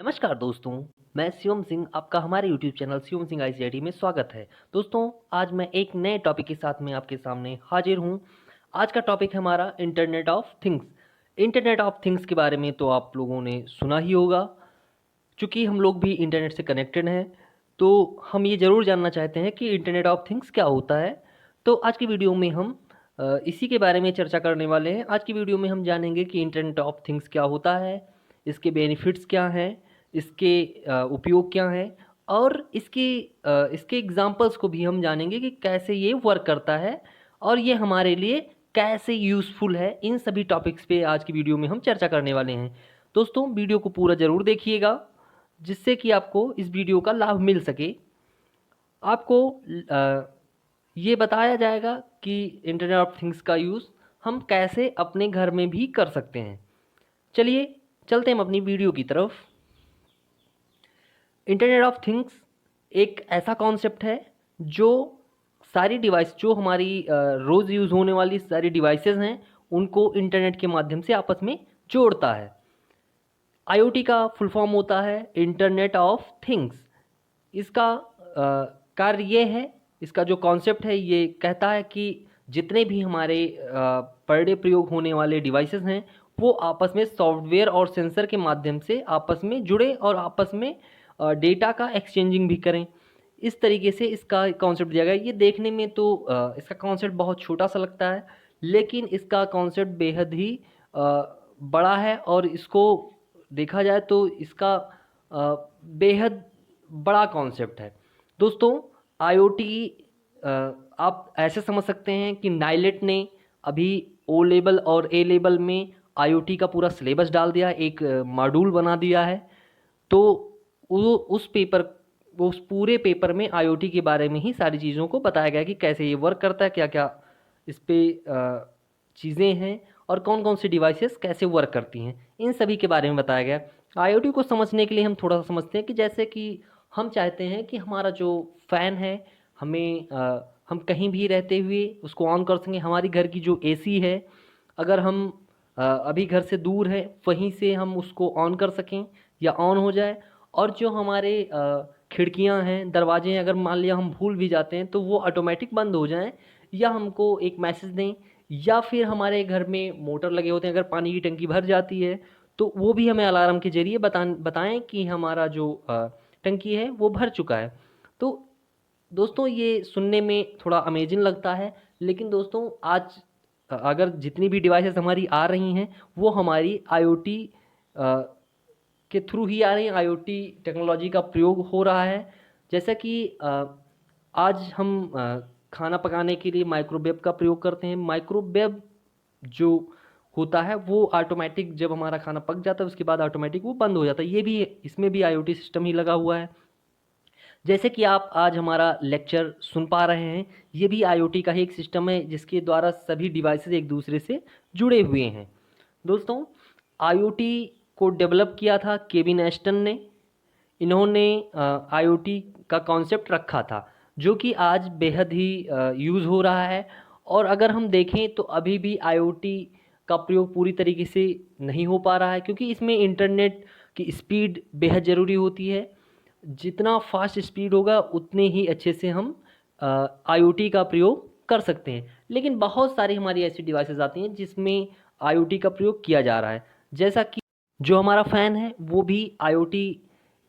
नमस्कार दोस्तों, मैं शिवम सिंह आपका हमारे YouTube channel Shivam Singh ICIT में स्वागत है। दोस्तों, आज मैं एक नए टॉपिक के साथ में आपके सामने हाजिर हूँ। आज का टॉपिक है हमारा internet of things. Internet of things के बारे में तो आप लोगों ने सुना ही होगा। चूँकि हम लोग भी इंटरनेट से कनेक्टेड हैं, तो हम ये ज़रूर जानना चाहते हैं कि इंटरनेट ऑफ थिंग्स क्या होता है। तो आज की वीडियो में हम इसी के बारे में चर्चा करने वाले हैं। आज की वीडियो में हम जानेंगे कि इंटरनेट ऑफ थिंग्स क्या होता है, इसके बेनिफिट्स क्या हैं, इसके उपयोग क्या हैं और इसके एग्ज़ाम्पल्स को भी हम जानेंगे कि कैसे ये वर्क करता है और ये हमारे लिए कैसे यूज़फुल है। इन सभी टॉपिक्स पे आज की वीडियो में हम चर्चा करने वाले हैं। दोस्तों, वीडियो को पूरा ज़रूर देखिएगा, जिससे कि आपको इस वीडियो का लाभ मिल सके। आपको ये बताया जाएगा कि इंटरनेट ऑफ थिंग्स का यूज़ हम कैसे अपने घर में भी कर सकते हैं। चलिए चलते हैं हम अपनी वीडियो की तरफ। इंटरनेट ऑफ थिंग्स एक ऐसा कॉन्सेप्ट है जो सारी डिवाइस जो हमारी रोज़ यूज़ होने वाली सारी डिवाइसेस हैं, उनको इंटरनेट के माध्यम से आपस में जोड़ता है। आईओटी का फुल फॉर्म होता है इंटरनेट ऑफ थिंग्स। इसका कार्य ये है, इसका जो कॉन्सेप्ट है ये कहता है कि जितने भी हमारे पर डे प्रयोग होने वाले डिवाइसेस हैं, वो आपस में सॉफ्टवेयर और सेंसर के माध्यम से आपस में जुड़े और आपस में डेटा का एक्सचेंजिंग भी करें। इस तरीके से इसका कॉन्सेप्ट दिया गया है। ये देखने में तो इसका कॉन्सेप्ट बहुत छोटा सा लगता है, लेकिन इसका कॉन्सेप्ट बेहद ही बड़ा है और इसको देखा जाए तो इसका बेहद बड़ा कॉन्सेप्ट है। दोस्तों, आईओटी आप ऐसे समझ सकते हैं कि नाइलेट ने अभी ओ लेवल और ए लेवल में आईओटी का पूरा सिलेबस डाल दिया, एक मॉड्यूल बना दिया है। तो वो उस पूरे पेपर में आईओटी के बारे में ही सारी चीज़ों को बताया गया कि कैसे ये वर्क करता है, क्या-क्या इस पे चीज़ें हैं और कौन-कौन सी डिवाइसेस कैसे वर्क करती हैं, इन सभी के बारे में बताया गया। आईओटी को समझने के लिए हम थोड़ा-सा समझते हैं कि जैसे कि हम चाहते हैं कि हमारा जो फ़ैन है, हम कहीं भी रहते हुए उसको ऑन कर सकें। हमारी घर की जो एसी है, अगर हम अभी घर से दूर हैं, वहीं से हम उसको ऑन कर सकें या ऑन हो जाए। और जो हमारे खिड़कियाँ हैं, दरवाजे हैं, अगर मान लिया हम भूल भी जाते हैं तो वो ऑटोमेटिक बंद हो जाएँ या हमको एक मैसेज दें। या फिर हमारे घर में मोटर लगे होते हैं, अगर पानी की टंकी भर जाती है तो वो भी हमें अलार्म के ज़रिए बताएँ कि हमारा जो टंकी है वो भर चुका है। तो दोस्तों, ये सुनने में थोड़ा अमेजिंग लगता है, लेकिन दोस्तों आज अगर जितनी भी डिवाइसेस हमारी आ रही हैं, वो हमारी आईओटी के थ्रू ही आ रही हैं। आईओटी टेक्नोलॉजी का प्रयोग हो रहा है। जैसा कि आज हम खाना पकाने के लिए माइक्रोवेव का प्रयोग करते हैं। माइक्रोवेव जो होता है वो ऑटोमेटिक, जब हमारा खाना पक जाता है उसके बाद ऑटोमेटिक वो बंद हो जाता है। ये भी, इसमें भी आईओटी सिस्टम ही लगा हुआ है। जैसे कि आप आज हमारा लेक्चर सुन पा रहे हैं, ये भी आईओटी का ही एक सिस्टम है जिसके द्वारा सभी डिवाइसेस एक दूसरे से जुड़े हुए हैं। दोस्तों, आईओटी को डेवलप किया था केविन एस्टन ने। इन्होंने आईओटी का कॉन्सेप्ट रखा था, जो कि आज बेहद ही यूज़ हो रहा है। और अगर हम देखें तो अभी भी आईओटी का प्रयोग पूरी तरीके से नहीं हो पा रहा है, क्योंकि इसमें इंटरनेट की स्पीड बेहद ज़रूरी होती है। जितना फास्ट स्पीड होगा उतने ही अच्छे से हम आईओटी का प्रयोग कर सकते हैं। लेकिन बहुत सारी हमारी ऐसी डिवाइसेस आती हैं जिसमें आईओटी का प्रयोग किया जा रहा है। जैसा कि जो हमारा फ़ैन है वो भी आईओटी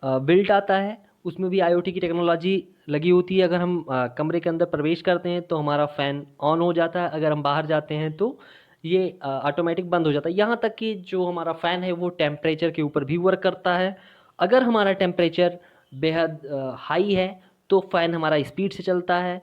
बिल्ट आता है, उसमें भी आईओटी की टेक्नोलॉजी लगी होती है। अगर हम कमरे के अंदर प्रवेश करते हैं तो हमारा फ़ैन ऑन हो जाता है, अगर हम बाहर जाते हैं तो ये ऑटोमेटिक बंद हो जाता है। यहाँ तक कि जो हमारा फ़ैन है वो टेम्परेचर के ऊपर भी वर्क करता है। अगर हमारा टेम्परेचर बेहद हाई है तो फ़ैन हमारा स्पीड से चलता है,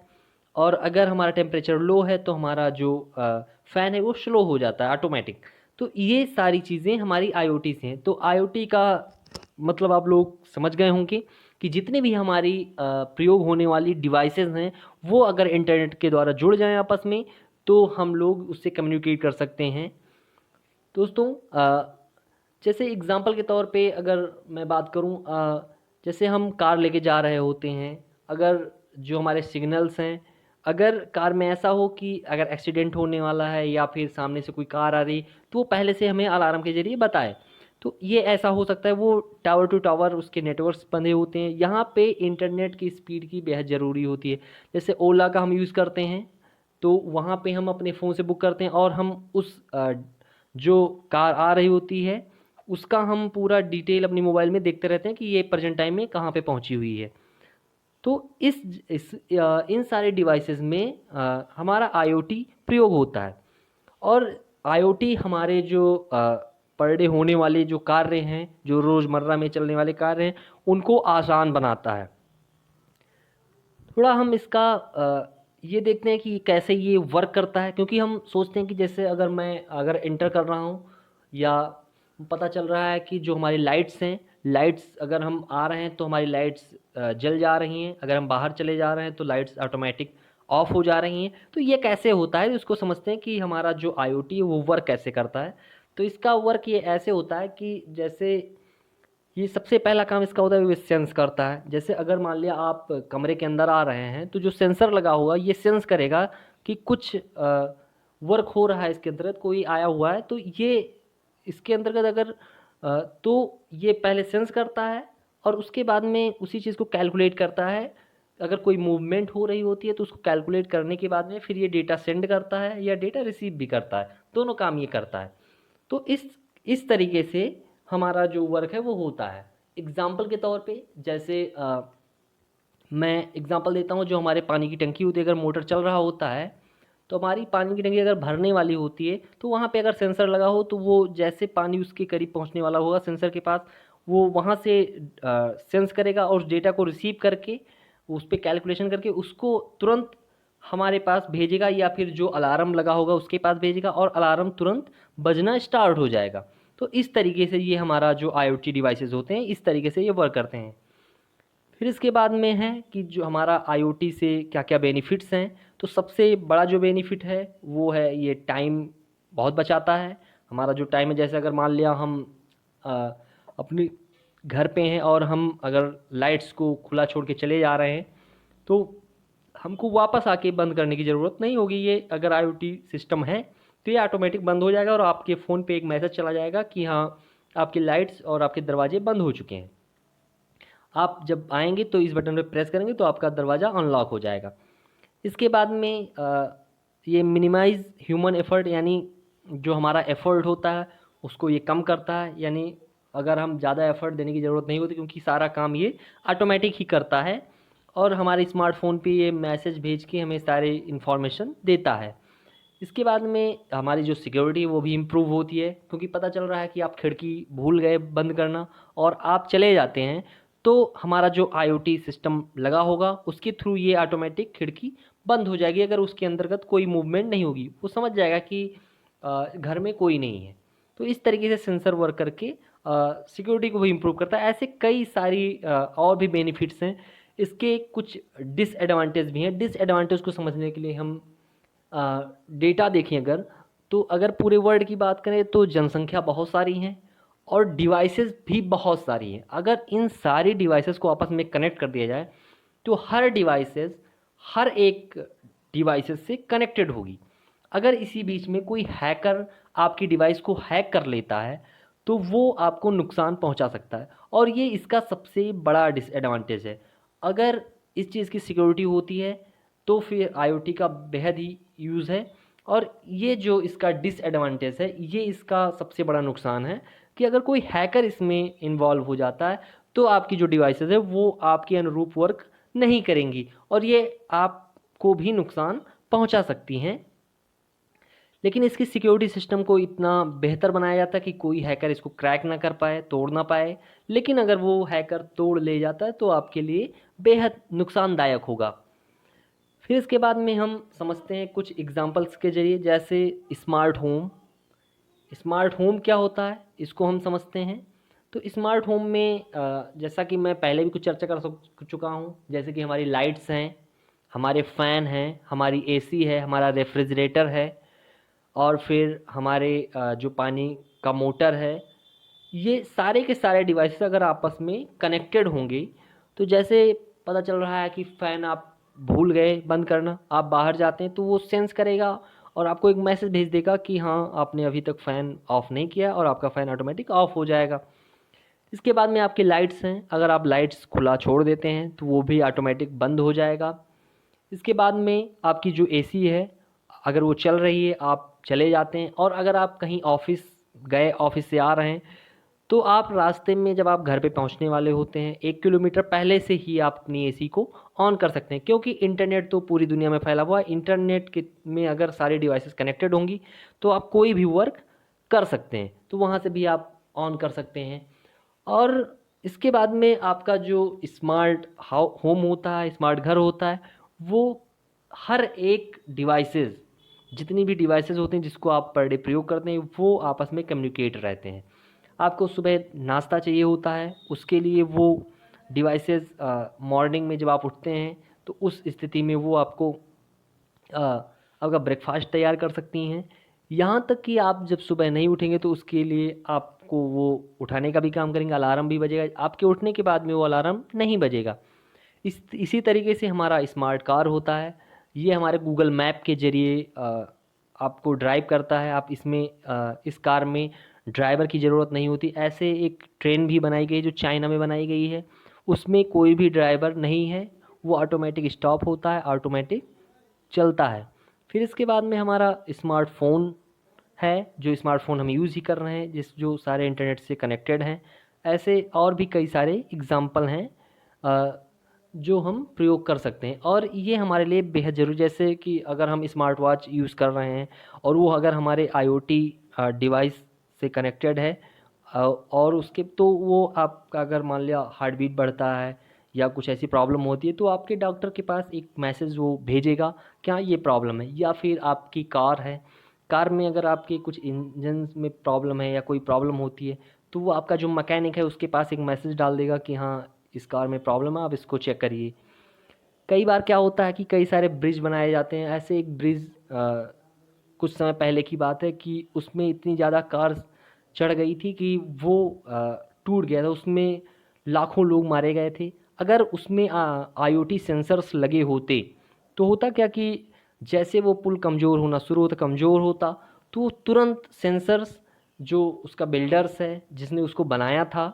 और अगर हमारा टेम्परेचर लो है तो हमारा जो फ़ैन है वो स्लो हो जाता है ऑटोमेटिक। तो ये सारी चीज़ें हमारी आईओटी से हैं। तो आईओटी का मतलब आप लोग समझ गए होंगे कि जितनी भी हमारी प्रयोग होने वाली डिवाइसेस हैं, वो अगर इंटरनेट के द्वारा जुड़ जाएँ आपस में, तो हम लोग उससे कम्युनिकेट कर सकते हैं। दोस्तों, जैसे एग्ज़ाम्पल के तौर पे अगर मैं बात करूँ, जैसे हम कार लेके जा रहे होते हैं, अगर जो हमारे सिग्नल्स हैं, अगर कार में ऐसा हो कि अगर एक्सीडेंट होने वाला है या फिर सामने से कोई कार आ रही, तो वो पहले से हमें अलार्म के ज़रिए बताए। तो ये ऐसा हो सकता है, वो टावर टू टावर उसके नेटवर्क्स बंधे होते हैं, यहाँ पे इंटरनेट की स्पीड की बेहद ज़रूरी होती है। जैसे ओला का हम यूज़ करते हैं, तो वहाँ पे हम अपने फ़ोन से बुक करते हैं और हम उस जो कार आ रही होती है उसका हम पूरा डिटेल अपनी मोबाइल में देखते रहते हैं कि ये प्रेजेंट टाइम में कहाँ पे पहुँची हुई है। तो इन सारे डिवाइसेस में हमारा आईओटी प्रयोग होता है, और आईओटी हमारे जो पर डे होने वाले जो कार्य हैं, जो रोज़मर्रा में चलने वाले कार्य हैं, उनको आसान बनाता है। थोड़ा हम इसका ये देखते हैं कि कैसे ये वर्क करता है, क्योंकि हम सोचते हैं कि जैसे अगर एंटर कर रहा हूँ, या पता चल रहा है कि जो हमारी लाइट्स हैं, लाइट्स अगर हम आ रहे हैं तो हमारी लाइट्स जल जा रही हैं, अगर हम बाहर चले जा रहे हैं तो लाइट्स ऑटोमेटिक ऑफ हो जा रही हैं। तो ये कैसे होता है, इसको समझते हैं कि हमारा जो आईओटी है वो वर्क कैसे करता है। तो इसका वर्क ये ऐसे होता है कि जैसे ये सबसे पहला काम इसका होता है वो सेंस करता है। जैसे अगर मान लिया आप कमरे के अंदर आ रहे हैं, तो जो सेंसर लगा हुआ ये सेंस करेगा कि कुछ वर्क हो रहा है, इसके अंतर्गत कोई आया हुआ है, तो ये इसके अंतर्गत अगर तो ये पहले सेंस करता है और उसके बाद में उसी चीज़ को कैलकुलेट करता है। अगर कोई मूवमेंट हो रही होती है तो उसको कैलकुलेट करने के बाद में फिर ये डेटा सेंड करता है या डेटा रिसीव भी करता है, दोनों काम ये करता है। तो इस तरीके से हमारा जो वर्क है वो होता है। एग्ज़ाम्पल के तौर पे जैसे मैं एग्ज़ाम्पल देता हूँ, जो हमारे पानी की टंकी होती है, अगर मोटर चल रहा होता है तो हमारी पानी की टंकी अगर भरने वाली होती है, तो वहाँ पे अगर सेंसर लगा हो तो वो जैसे पानी उसके करीब पहुँचने वाला होगा सेंसर के पास, वो वहाँ से सेंस करेगा और उस डेटा को रिसीव करके उस पे कैलकुलेशन करके उसको तुरंत हमारे पास भेजेगा, या फिर जो अलार्म लगा होगा उसके पास भेजेगा और अलार्म तुरंत बजना स्टार्ट हो जाएगा। तो इस तरीके से ये हमारा जो आईओटी डिवाइसेस होते हैं, इस तरीके से ये वर्क करते हैं। फिर इसके बाद में है कि जो हमारा आईओटी से क्या क्या बेनिफिट्स हैं। तो सबसे बड़ा जो बेनिफिट है वो है ये टाइम बहुत बचाता है। हमारा जो टाइम है, जैसे अगर मान लिया हम अ, अपने घर पे हैं और हम अगर लाइट्स को खुला छोड़ के चले जा रहे हैं, तो हमको वापस आके बंद करने की ज़रूरत नहीं होगी। ये अगर आईओटी सिस्टम है तो ये ऑटोमेटिक बंद हो जाएगा और आपके फ़ोन पे एक मैसेज चला जाएगा कि हाँ, आपकी लाइट्स और आपके दरवाजे बंद हो चुके हैं। आप जब आएंगे तो इस बटन पे प्रेस करेंगे तो आपका दरवाज़ा अनलॉक हो जाएगा। इसके बाद में ये मिनिमाइज़ ह्यूमन एफर्ट, यानी जो हमारा एफर्ट होता है उसको ये कम करता है। यानी अगर हम ज़्यादा एफर्ट देने की ज़रूरत नहीं होती, क्योंकि सारा काम ये ऑटोमेटिक ही करता है और हमारे स्मार्टफोन पे ये मैसेज भेज के हमें सारे इन्फॉर्मेशन देता है। इसके बाद में हमारी जो सिक्योरिटी है वो भी इम्प्रूव होती है, क्योंकि पता चल रहा है कि आप खिड़की भूल गए बंद करना और आप चले जाते हैं, तो हमारा जो आईओटी सिस्टम लगा होगा उसके थ्रू ये ऑटोमेटिक खिड़की बंद हो जाएगी। अगर उसके अंतर्गत कोई मूवमेंट नहीं होगी, वो समझ जाएगा कि घर में कोई नहीं है। तो इस तरीके से सेंसर वर्क करके सिक्योरिटी को भी इम्प्रूव करता है। ऐसे कई सारी और भी बेनिफिट्स हैं। इसके कुछ डिसएडवांटेज भी हैं। डिसएडवांटेज को समझने के लिए हम डेटा देखें अगर, तो अगर पूरे वर्ल्ड की बात करें तो जनसंख्या बहुत सारी हैं और डिवाइसेस भी बहुत सारी हैं। अगर इन सारी डिवाइसेस को आपस में कनेक्ट कर दिया जाए तो हर एक डिवाइसेस से कनेक्टेड होगी। अगर इसी बीच में कोई हैकर आपकी डिवाइस को हैक कर लेता है तो वो आपको नुकसान पहुंचा सकता है, और ये इसका सबसे बड़ा डिसएडवांटेज है। अगर इस चीज़ की सिक्योरिटी होती है तो फिर आईओटी का बेहद ही यूज़ है। और ये जो इसका डिसएडवांटेज है, ये इसका सबसे बड़ा नुकसान है कि अगर कोई हैकर इसमें इन्वॉल्व हो जाता है तो आपकी जो डिवाइसेस है वो आपके अनुरूप वर्क नहीं करेंगी और ये आपको भी नुकसान पहुंचा सकती हैं। लेकिन इसकी सिक्योरिटी सिस्टम को इतना बेहतर बनाया जाता है कि कोई हैकर इसको क्रैक ना कर पाए, तोड़ ना पाए। लेकिन अगर वो हैकर तोड़ ले जाता है तो आपके लिए बेहद नुकसानदायक होगा। फिर इसके बाद में हम समझते हैं कुछ एग्जांपल्स के ज़रिए, जैसे स्मार्ट होम। स्मार्ट होम क्या होता है इसको हम समझते हैं। तो स्मार्ट होम में जैसा कि मैं पहले भी कुछ चर्चा कर चुका हूँ, जैसे कि हमारी लाइट्स हैं, हमारे फ़ैन हैं, हमारी एसी है, हमारा रेफ्रिजरेटर है, और फिर हमारे जो पानी का मोटर है। ये सारे के सारे डिवाइसेस अगर आपस में कनेक्टेड होंगे, तो जैसे पता चल रहा है कि फ़ैन आप भूल गए बंद करना, आप बाहर जाते हैं तो वो सेंस करेगा और आपको एक मैसेज भेज देगा कि हाँ आपने अभी तक फ़ैन ऑफ़ नहीं किया और आपका फ़ैन ऑटोमेटिक ऑफ़ हो जाएगा। इसके बाद में आपकी लाइट्स हैं, अगर आप लाइट्स खुला छोड़ देते हैं तो वो भी ऑटोमेटिक बंद हो जाएगा। इसके बाद में आपकी जो एसी है, अगर वो चल रही है आप चले जाते हैं, और अगर आप कहीं ऑफ़िस गए, ऑफ़िस से आ रहे हैं, तो आप रास्ते में जब आप घर पे पहुंचने वाले होते हैं 1 किलोमीटर पहले से ही आप अपनी एसी को ऑन कर सकते हैं, क्योंकि इंटरनेट तो पूरी दुनिया में फैला हुआ है। इंटरनेट के में अगर सारी डिवाइसेस कनेक्टेड होंगी तो आप कोई भी वर्क कर सकते हैं, तो वहाँ से भी आप ऑन कर सकते हैं। और इसके बाद में आपका जो स्मार्ट होम होता है, स्मार्ट घर होता है, वो हर एक डिवाइसेस, जितनी भी डिवाइसेस होते हैं जिसको आप पर डे प्रयोग करते हैं, वो आपस में कम्युनिकेट रहते हैं। आपको सुबह नाश्ता चाहिए होता है, उसके लिए वो डिवाइसेस मॉर्निंग में जब आप उठते हैं तो उस स्थिति में वो आपको आपका ब्रेकफास्ट तैयार कर सकती हैं। यहाँ तक कि आप जब सुबह नहीं उठेंगे तो उसके लिए आपको वो उठाने का भी काम करेंगे, अलार्म भी बजेगा, आपके उठने के बाद में वो अलार्म नहीं बजेगा। इसी तरीके से हमारा स्मार्ट कार होता है, ये हमारे गूगल मैप के ज़रिए आपको ड्राइव करता है। आप इसमें इस कार में ड्राइवर की ज़रूरत नहीं होती। ऐसे एक ट्रेन भी बनाई गई जो चाइना में बनाई गई है, उसमें कोई भी ड्राइवर नहीं है, वो ऑटोमेटिक स्टॉप होता है, ऑटोमेटिक चलता है। फिर इसके बाद में हमारा स्मार्टफ़ोन है, जो स्मार्टफ़ोन हम यूज़ ही कर रहे हैं, जो सारे इंटरनेट से कनेक्टेड हैं। ऐसे और भी कई सारे एग्ज़ाम्पल हैं जो हम प्रयोग कर सकते हैं, और ये हमारे लिए बेहद ज़रूरी, जैसे कि अगर हम स्मार्ट वॉच यूज़ कर रहे हैं और वो अगर हमारे आईओटी डिवाइस से कनेक्टेड है, और उसके तो वो आपका अगर मान लिया हार्ट बीट बढ़ता है या कुछ ऐसी प्रॉब्लम होती है तो आपके डॉक्टर के पास एक मैसेज वो भेजेगा, क्या ये प्रॉब्लम है। या फिर आपकी कार है, कार में अगर आपके कुछ इंजन में प्रॉब्लम है या कोई प्रॉब्लम होती है, तो वो आपका जो मैकेनिक है उसके पास एक मैसेज डाल देगा कि हाँ इस कार में प्रॉब्लम है, आप इसको चेक करिए। कई बार क्या होता है कि कई सारे ब्रिज बनाए जाते हैं, ऐसे एक ब्रिज कुछ समय पहले की बात है कि उसमें इतनी ज़्यादा कार चढ़ गई थी कि वो टूट गया था, उसमें लाखों लोग मारे गए थे। अगर उसमें आईओटी सेंसर्स लगे होते तो होता क्या कि जैसे वो पुल कमज़ोर होना शुरू होता, कमज़ोर होता, तो तुरंत सेंसर्स, जो उसका बिल्डर्स है जिसने उसको बनाया था,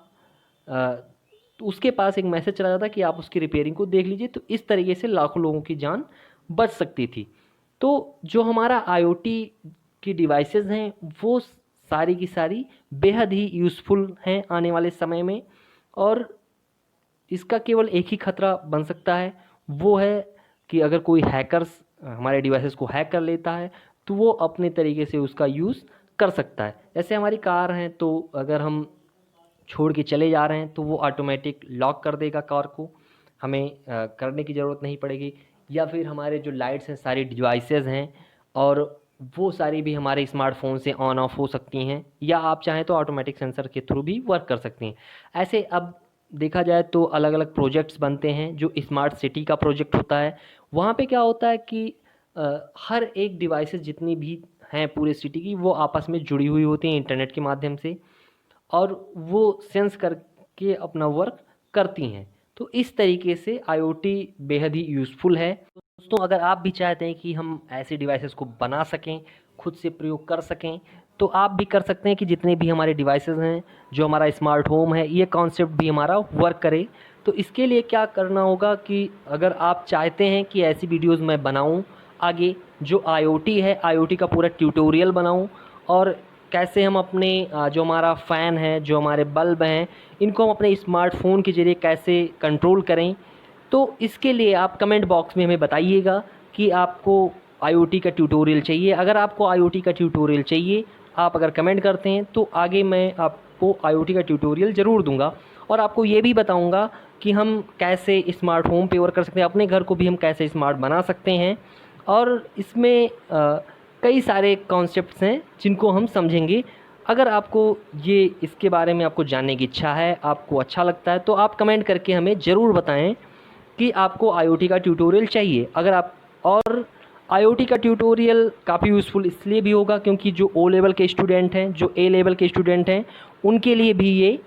तो उसके पास एक मैसेज चला जाता कि आप उसकी रिपेयरिंग को देख लीजिए। तो इस तरीके से लाखों लोगों की जान बच सकती थी। तो जो हमारा आईओटी की डिवाइसेस हैं वो सारी की सारी बेहद ही यूज़फुल हैं आने वाले समय में, और इसका केवल एक ही खतरा बन सकता है, वो है कि अगर कोई हैकर्स हमारे डिवाइसेस को हैक कर लेता है तो वो अपने तरीके से उसका यूज़ कर सकता है। जैसे हमारी कार हैं, तो अगर हम छोड़ के चले जा रहे हैं तो वो ऑटोमेटिक लॉक कर देगा कार को, हमें करने की ज़रूरत नहीं पड़ेगी। या फिर हमारे जो लाइट्स हैं, सारी डिवाइसेस हैं, और वो सारी भी हमारे स्मार्टफोन से ऑन ऑफ हो सकती हैं, या आप चाहें तो ऑटोमेटिक सेंसर के थ्रू भी वर्क कर सकती हैं। ऐसे अब देखा जाए तो अलग अलग प्रोजेक्ट्स बनते हैं। जो स्मार्ट सिटी का प्रोजेक्ट होता है, वहाँ पे क्या होता है कि हर एक डिवाइसेस जितनी भी हैं पूरे सिटी की, वो आपस में जुड़ी हुई होती हैं इंटरनेट के माध्यम से, और वो सेंस करके अपना वर्क करती हैं। तो इस तरीके से आईओटी बेहद ही यूज़फुल है। दोस्तों, अगर आप भी चाहते हैं कि हम ऐसे डिवाइसेस को बना सकें, खुद से प्रयोग कर सकें, तो आप भी कर सकते हैं कि जितने भी हमारे डिवाइसेस हैं, जो हमारा स्मार्ट होम है, ये कॉन्सेप्ट भी हमारा वर्क करे। तो इसके लिए क्या करना होगा कि अगर आप चाहते हैं कि ऐसी वीडियोज़ मैं बनाऊँ आगे, जो आईओटी है, आईओटी का पूरा ट्यूटोरियल बनाऊँ, और कैसे हम अपने जो हमारा फ़ैन है, जो हमारे बल्ब हैं, इनको हम अपने स्मार्टफ़ोन के ज़रिए कैसे कंट्रोल करें, तो इसके लिए आप कमेंट बॉक्स में हमें बताइएगा कि आपको आईओटी का ट्यूटोरियल चाहिए। अगर आपको आईओटी का ट्यूटोरियल चाहिए, आप अगर कमेंट करते हैं तो आगे मैं आपको आईओटी का ट्यूटोरियल ज़रूर दूंगा, और आपको ये भी बताऊंगा कि हम कैसे स्मार्ट होम पे वर्क कर सकते हैं, अपने घर को भी हम कैसे स्मार्ट बना सकते हैं। और इसमें कई सारे कॉन्सेप्ट्स हैं जिनको हम समझेंगे। अगर आपको ये इसके बारे में आपको जानने की इच्छा है, आपको अच्छा लगता है, तो आप कमेंट करके हमें ज़रूर बताएं कि आपको आईओटी का ट्यूटोरियल चाहिए। अगर आप और आईओटी का ट्यूटोरियल काफ़ी यूज़फुल इसलिए भी होगा क्योंकि जो ओ लेवल के स्टूडेंट हैं, जो ए लेवल के स्टूडेंट हैं, उनके लिए भी ये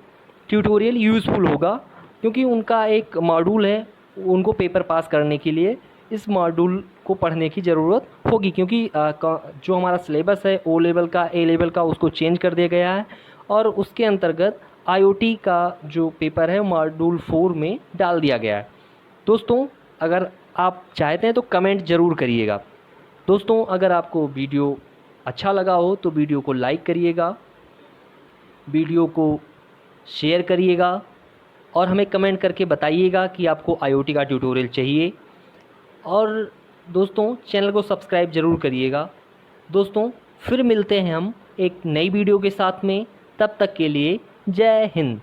ट्यूटोरियल यूज़फुल होगा, क्योंकि उनका एक मॉड्यूल है उनको पेपर पास करने के लिए, इस मॉड्यूल को पढ़ने की ज़रूरत होगी, क्योंकि जो हमारा सिलेबस है ओ लेवल का, ए लेवल का, उसको चेंज कर दिया गया है और उसके अंतर्गत आईओटी का जो पेपर है मॉड्यूल 4 में डाल दिया गया है। दोस्तों अगर आप चाहते हैं तो कमेंट ज़रूर करिएगा। दोस्तों अगर आपको वीडियो अच्छा लगा हो तो वीडियो को लाइक करिएगा, वीडियो को शेयर करिएगा और हमें कमेंट करके बताइएगा कि आपको आईओटी का ट्यूटोरियल चाहिए। और दोस्तों चैनल को सब्सक्राइब ज़रूर करिएगा। दोस्तों फिर मिलते हैं हम एक नई वीडियो के साथ में, तब तक के लिए जय हिंद।